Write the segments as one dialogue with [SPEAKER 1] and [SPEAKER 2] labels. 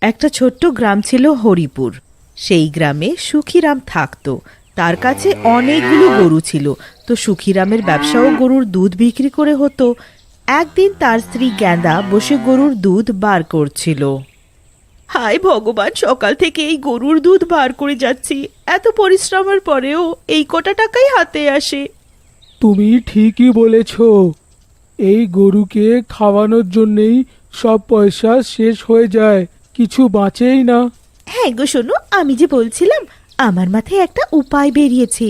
[SPEAKER 1] একটা ছোট্ট গ্রাম ছিল হরিপুর। সেই গ্রামে সুখীরাম থাকত। তার কাছে অনেকগুলো গরু ছিল। তো সুখীরামের ব্যবসাও গরুর দুধ বিক্রি করে হতো। একদিন তার স্ত্রী গেঁদা বসে গরুর দুধ বার করছিল। হায় ভগবান, সকাল থেকে এই গরুর দুধ বার করে যাচ্ছি, এত পরিশ্রমের পরেও এই কটা টাকাই হাতে আসে।
[SPEAKER 2] তুমি ঠিকই বলেছ, এই গরুকে খাওয়ানোর জন্যেই সব পয়সা শেষ হয়ে যায়, কিছু বাঁচেই না।
[SPEAKER 1] হ্যাঁ গো শোনো, আমি যে বলছিলাম, আমার মাথায় একটা উপায় বেরিয়েছে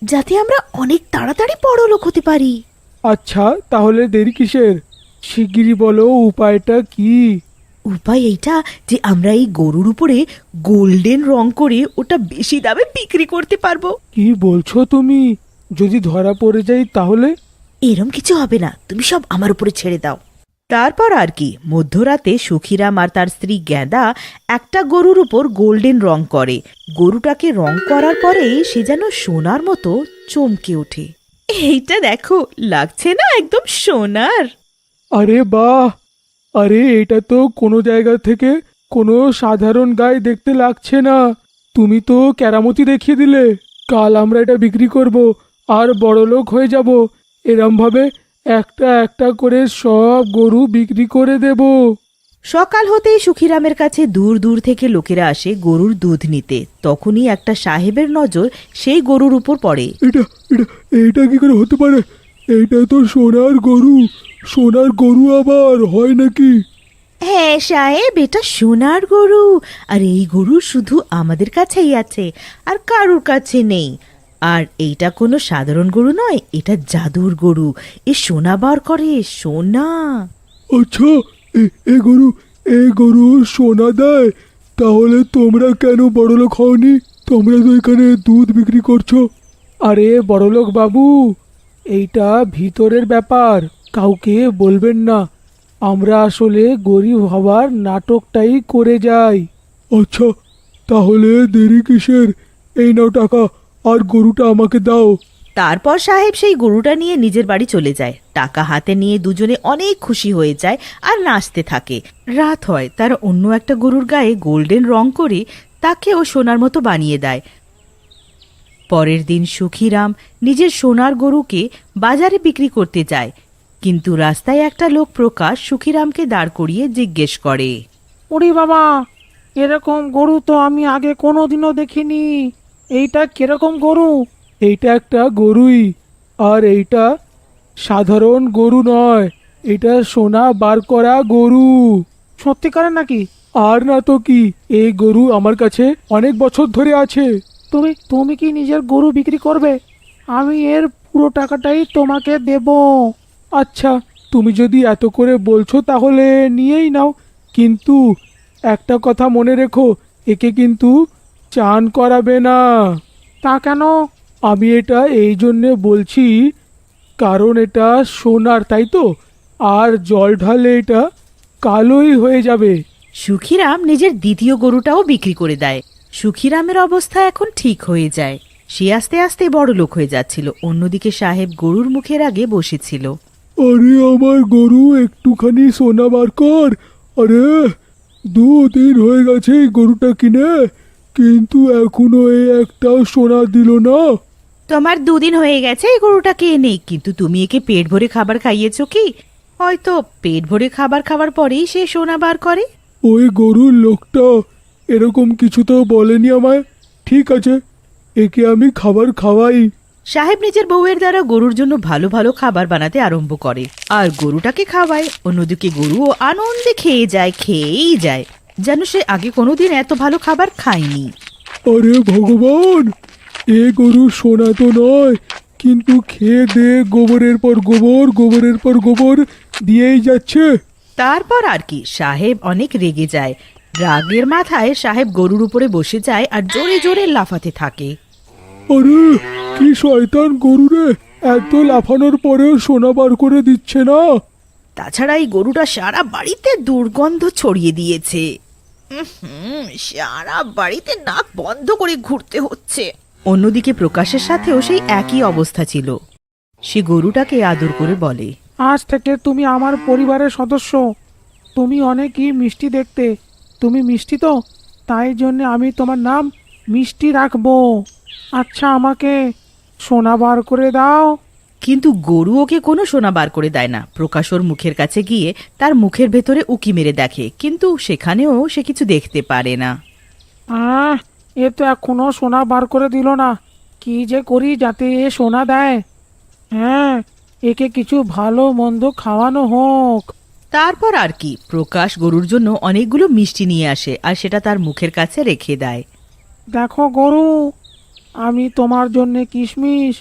[SPEAKER 1] যাতে আমরা অনেক তাড়াতাড়ি বড়লোক হতে পারি।
[SPEAKER 2] আচ্ছা, তাহলে দেরি কিসের? শিগগিরই বলো, উপায়টা কি?
[SPEAKER 1] উপায় এইটা যে আমরা এই গরুর উপরে গোল্ডেন রং করে ওটা বেশি দামে বিক্রি করতে পারবো।
[SPEAKER 2] কি বলছো তুমি? যদি ধরা পড়ে যাই তাহলে?
[SPEAKER 1] এরম কিছু হবে না, তুমি সব আমার উপরে ছেড়ে দাও। তারপর আর কি, মধ্যরাতে সুখীরাম আর তার স্ত্রী গেঁদা একটা গরুর উপর গোল্ডেন রং করে। গরুটাকে রং করার পরে সে যেন সোনার মতো চমকে ওঠে। এইটা দেখো, লাগছে না একদম সোনার?
[SPEAKER 2] আরে বাহ! আরে এটা তো কোনো জায়গা থেকে কোনো সাধারণ গায়ে দেখতে লাগছে না। তুমি তো কেরামতি দেখিয়ে দিলে। কাল আমরা এটা বিক্রি করব আর বড়লোক হয়ে যাব। এরমভাবে একটা একটা করে সব গরু বিক্রি করে দেব।
[SPEAKER 1] সকাল হতেই সুখীরামের কাছে দূর দূর থেকে লোকেরা আসে গরুর দুধ নিতে। তখনই একটা সাহেবের নজর সেই গরুর উপর পড়ে।
[SPEAKER 2] এটা এটা এটা কি করে হতে পারে? এটা তো সোনার গরু। সোনার গরু আবার হয় নাকি?
[SPEAKER 1] হ্যাঁ সাহেব, এটা সোনার গরু। আর এই গরু শুধু আমাদের কাছেই আছে, আর কারুর কাছে নেই। আর এইটা কোনো সাধারণ গরু নয়, এটা জাদুর গরু। এ সোনা বার করে, সোনা।
[SPEAKER 2] আচ্ছা, এ গরু সোনা দেয়? তাহলে তোমরা কেন বড়লোক হওনি? তোমরা তো এখানে দুধ বিক্রি করছো। আরে বড়লোক বাবু, এইটা ভিতরের ব্যাপার, কাউকে বলবেন না। আমরা আসলে গরিব হওয়ার নাটকটাই করে যাই। আচ্ছা, তাহলে দেরি কিসের? এই নাও টাকা, আর গরুটা আমাকে দাও।
[SPEAKER 1] তারপর সাহেব সেই গরুটা নিয়ে নিজের বাড়ি চলে যায়। টাকা হাতে নিয়ে দুজনে অনেক খুশি হয়ে যায় আর নাচতে থাকে। রাত হয়, তার অন্য একটা গরুর গায়ে গোল্ডেন রং করে তাকেও সোনার মতো বানিয়ে দেয়। পরের দিন সুখীরাম নিজের সোনার গরুকে বাজারে বিক্রি করতে যায়। কিন্তু রাস্তায় একটা লোক প্রকাশ সুখীরামকে দাঁড় করিয়ে জিজ্ঞেস করে।
[SPEAKER 3] ওরে বাবা, এরকম গরু তো আমি আগে কোনোদিনও দেখিনি। এইটা কিরকম গরু?
[SPEAKER 2] এইটা একটা গরুই, আর এইটা সাধারণ গরু নয়, এটা সোনা বার করা গরু।
[SPEAKER 3] সত্যিকারের নাকি?
[SPEAKER 2] আর না তো কি, এই গরু আমার কাছে অনেক বছর ধরে আছে।
[SPEAKER 3] তুমি তুমি কি নিজের গরু বিক্রি করবে? আমি এর পুরো টাকাটাই তোমাকে দেব।
[SPEAKER 2] আচ্ছা, তুমি যদি এত করে বলছো তাহলে নিয়েই নাও, কিন্তু একটা কথা মনে রেখো, একে কিন্তু চান করাবে না।
[SPEAKER 3] তা কেন?
[SPEAKER 2] আমি এটা এই জন্যে বলছি, কারণ এটা সোনার, তাই তো, আর জল ঢালে এটা কালোই হয়ে যাবে।
[SPEAKER 1] সুখীরাম নিজের দ্বিতীয় গরুটাও বিক্রি করে দেয়। সুখীরামের অবস্থা এখন ঠিক হয়ে যায়। সে আস্তে আস্তে বড় লোক হয়ে যাচ্ছিল। অন্যদিকে সাহেব গরুর মুখের আগে বসেছিল।
[SPEAKER 2] আরে আমার গরু, একটুখানি সোনা বার কর। আরে 2 দিন হয়ে গেছে এই গরুটা কিনে, কিন্তু এখনো এই একটাও সোনা দিল না।
[SPEAKER 1] তোমার 2 দিন হয়ে গেছে এই গরুটাকে এনে, কিন্তু তুমি একে পেট ভরে খাবার খাইয়েছো কি? হয়তো পেট ভরে খাবার খাওয়ার পরেই সে সোনা বার করে।
[SPEAKER 2] ওই গরুর লোকটা এরকম কিছু তো বলেনি আমায়। ঠিক আছে, একে আমি খাবার খাওয়াই।
[SPEAKER 1] সাহেব নিজের বউয়ের দ্বারা গরুর জন্য ভালো ভালো খাবার বানাতে আরম্ভ করে আর গরুটাকে খাওয়ায়। অন্যদিকে গরুও আনন্দে খেয়েই যায়, যেন সে আগে কোনোদিন এত ভালো খাবার খায়নি।
[SPEAKER 2] আরে ভগবান, এ গরু সোনা তো নয়, কিন্তু খেয়ে দে গোবরের পর গোবর, গোবরের পর গোবর দিয়েই যাচ্ছে।
[SPEAKER 1] তারপর আর কি, সাহেব অনেক রেগে যায়। রাগের মাথায় সাহেব গরুর উপরে বসে যায় আর জোরে জোরে লাফাতে থাকে।
[SPEAKER 2] আরে কি শয়তান গরু রে, এত লাফানোর পরেও সোনা বার করে দিচ্ছে না।
[SPEAKER 1] তাছাড়া এই গরুটা সারা বাড়িতে দুর্গন্ধ ছড়িয়ে দিয়েছে। সারা বাড়িতে নাক বন্ধ করে ঘুরতে হচ্ছে। অন্যদিকে প্রকাশের সাথেও সেই একই অবস্থা ছিল। সে গরুটাকে আদর করে বলে,
[SPEAKER 3] আজ থেকে তুমি আমার পরিবারের সদস্য। তুমি অনেকই মিষ্টি দেখতে, তুমি মিষ্টি তো, তাই জন্য আমি তোমার নাম মিষ্টি রাখবো। আচ্ছা, আমাকে সোনা বার করে দাও।
[SPEAKER 1] কিন্তু গরু ওকে কোনো সোনা বার করে দেয় না। প্রকাশ ওর মুখের কাছে গিয়ে তার মুখের ভেতরে উকি মেরে দেখে, কিন্তু সেখানেও সে কিছু দেখতে পারে না।
[SPEAKER 3] এ তো এখনো সোনা বার করে দিল না। কি যে করি যাতে এ সোনা দেয়। হ্যাঁ, একে কিছু ভালো মন্দ খাওয়ানো হোক।
[SPEAKER 1] তারপর আর কি, প্রকাশ গরুর জন্য অনেকগুলো মিষ্টি নিয়ে আসে আর সেটা তার মুখের কাছে রেখে দেয়।
[SPEAKER 3] দেখো গরু, আমি তোমার জন্যে কিশমিশ,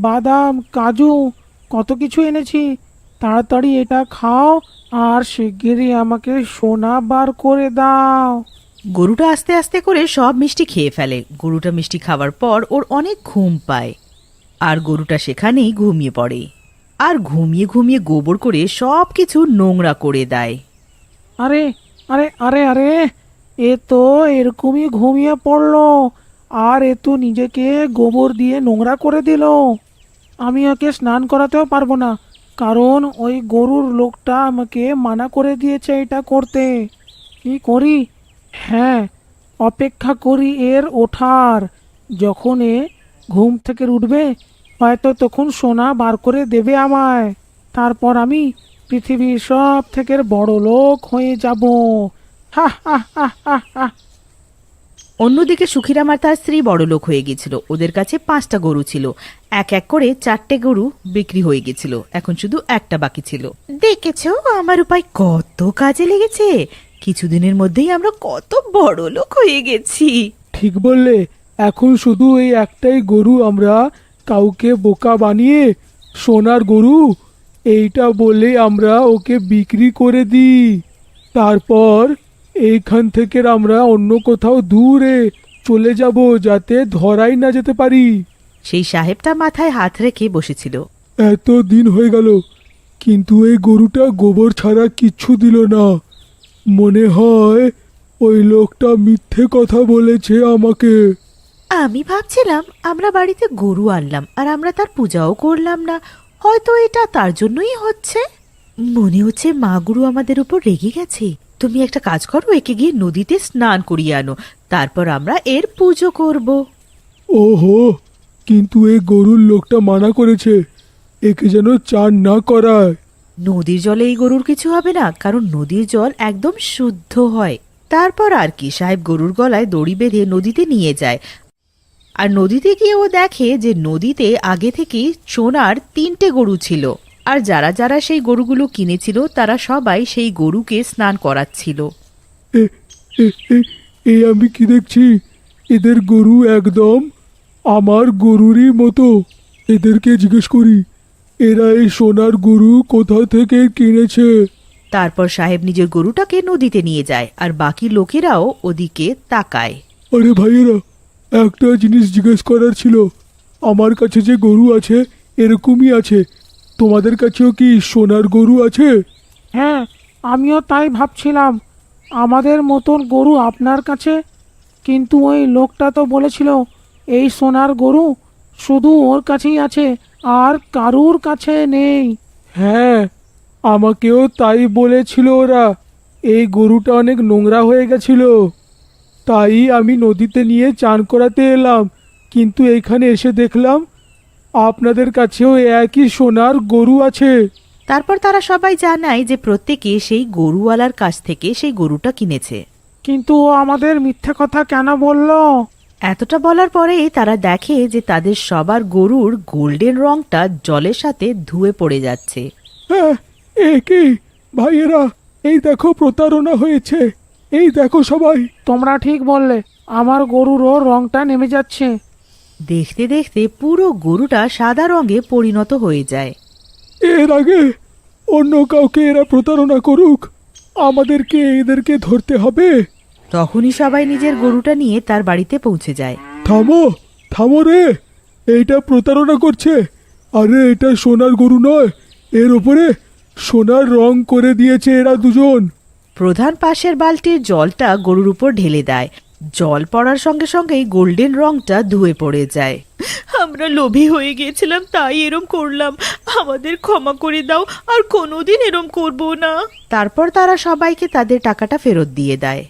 [SPEAKER 3] বাদাম, কাজু কত কিছু এনেছি। তাড়াতাড়ি এটা খাও আর শিগগিরই আমাকে সোনা বার করে দাও।
[SPEAKER 1] গরুটা আস্তে আস্তে করে সব মিষ্টি খেয়ে ফেলে। গরুটা মিষ্টি খাওয়ার পর ওর অনেক ঘুম পায় আর গরুটা সেখানেই ঘুমিয়ে পড়ে আর ঘুমিয়ে ঘুমিয়ে গোবর করে সব কিছু নোংরা করে দেয়।
[SPEAKER 3] আরে আরে আরে আরে, এ তো এরকমই ঘুমিয়ে পড়লো আর এ তো নিজেকে গোবর দিয়ে নোংরা করে দিল। আমি ওকে স্নান করাতেও পারবো না, কারণ ওই গরুর লোকটা আমাকে মানা করে দিয়েছে এটা করতে। কি করি? হ্যাঁ, অপেক্ষা করি এর ওঠার। যখন এ ঘুম থেকে উঠবে হয়তো তখন সোনা বার করে দেবে আমায়। তারপর আমি পৃথিবীর সব থেকে বড় লোক হয়ে যাব। হা হা হা হা হা।
[SPEAKER 1] অন্যদিকে সুখিরাম আর তার স্ত্রী বড়লোক হয়ে গেছিল। ওদের কাছে 5টা গরু ছিল। এক এক করে 4টে গরু বিক্রি হয়ে গেছিল। এখন শুধু একটা বাকি ছিল। দেখেছো আমার উপায় কত কাজে লেগেছে? কিছুদিনের মধ্যেই আমরা কত বড়লোক হয়ে গেছি।
[SPEAKER 2] ঠিক বললে। এখন শুধু এই একটাই গরু আমরা কাউকে বোকা বানিয়ে সোনার গরু এইটা বলে আমরা ওকে বিক্রি করে দিই। তারপর এইখান থেকে আমরা অন্য কোথাও দূরে চলে যাব যাতে ধরাই না যেতে পারি।
[SPEAKER 1] সেই সাহেবটা মাথায় হাত রেখে বসেছিল।
[SPEAKER 2] এত দিন হয়ে গেল, কিন্তু এই গরুটা গোবর ছাড়া কিচ্ছু দিল না। মনে হয় ওই লোকটা মিথ্যে কথা বলেছে আমাকে।
[SPEAKER 1] আমি ভাবছিলাম আমরা বাড়িতে গরু আনলাম আর আমরা তার পূজাও করলাম না, হয়তো এটা তার জন্যই হচ্ছে। মনে হচ্ছে মা গুরু আমাদের উপর রেগে গেছে। তুমি একটা কাজ করো, একে গিয়ে নদীতে স্নান করিয়ে আনো, তারপর আমরা এর পুজো করব।
[SPEAKER 2] ওহো, কিন্তু এই গরুর লোকটা মানা করেছে একে যেন চান না করায়।
[SPEAKER 1] নদীর জলে এই গরুর কিছু হবে না, কারণ নদীর জল একদম শুদ্ধ হয়। তারপর আর কি, সাহেব গরুর গলায় দড়ি বেঁধে নদীতে নিয়ে যায় আর নদীতে গিয়ে ও দেখে যে নদীতে আগে থেকেই সোনার 3টে গরু ছিল আর যারা যারা সেই গরুগুলো কিনেছিল তারা সবাই সেই গরুকে স্নান করাচ্ছিল।
[SPEAKER 2] এ এ এ এ আমি কি দেখছি? এদের গরু একদম আমার গরুরই মতো। এদেরকে জিজ্ঞেস করি এরা এই সোনার গরু কোথা থেকে কিনেছে।
[SPEAKER 1] তারপর সাহেব নিজের গরুটাকে নদীতে নিয়ে যায় আর বাকি লোকেরাও ওদিকে তাকায়।
[SPEAKER 2] আরে ভাইয়েরা, একটা জিনিস জিজ্ঞেস করার ছিল। আমার কাছে যে গরু আছে এরকমই আছে, তোমাদের কাছেও কি সোনার গরু আছে?
[SPEAKER 3] হ্যাঁ, আমিও তাই ভাবছিলাম, আমাদের মতন গরু আপনার কাছে। কিন্তু ওই লোকটা তো বলেছিল এই সোনার গরু শুধু ওর কাছেই আছে আর কারুর কাছে নেই।
[SPEAKER 2] হ্যাঁ, আমাকেও তাই বলেছিল ওরা। এই গরুটা অনেক নোংরা হয়ে গেছিল, তাই আমি নদীতে নিয়ে চান করাতে এলাম। কিন্তু এইখানে এসে দেখলাম আপনাদের কাছেও একই সোনার গরু আছে।
[SPEAKER 1] তারপর তারা সবাই জানায় যে প্রত্যেকে সেই গরুওয়ালার কাছ থেকে সেই গরুটা কিনেছে।
[SPEAKER 3] কিন্তু ও আমাদের মিথ্যে কথা কেন বলল?
[SPEAKER 1] এতটা বলার পরে তারা দেখে যে তাদের সবার গরুর গোল্ডেন রংটা জলের সাথে ধুয়ে পড়ে যাচ্ছে।
[SPEAKER 2] হ্যাঁ, এ কি ভাইয়েরা, এই দেখো প্রতারণা হয়েছে। এই দেখো সবাই।
[SPEAKER 3] তোমরা ঠিক বললে, আমার গরুরও রংটা নেমে যাচ্ছে।
[SPEAKER 1] দেখতে দেখতে পুরো গরুটা সাদা রঙে পরিণত হয়ে যায়।
[SPEAKER 2] এর আগে অন্য কাউকে এরা প্রতারণা করুক, আমাদেরকে এদেরকে ধরতে হবে।
[SPEAKER 1] তখনই সবাই নিজের গরুটা নিয়ে তার বাড়িতে পৌঁছে যায়।
[SPEAKER 2] থামো থামো রে, এইটা প্রতারণা করছে। আরে এটা সোনার গরু নয়, এর ওপরে সোনার রং করে দিয়েছে এরা দুজন।
[SPEAKER 1] প্রধান পাশের বালতির জলটা গরুর উপর ঢেলে দেয়। জল পড়ার সঙ্গে সঙ্গেই গোল্ডেন রংটা ধুয়ে পড়ে যায়। আমরা লোভী হয়ে গিয়েছিলাম, তাই এরম করলাম, আমাদের ক্ষমা করে দাও, আর কোনোদিন এরম করব না। তারপর তারা সবাইকে তাদের টাকাটা ফেরত দিয়ে দেয়।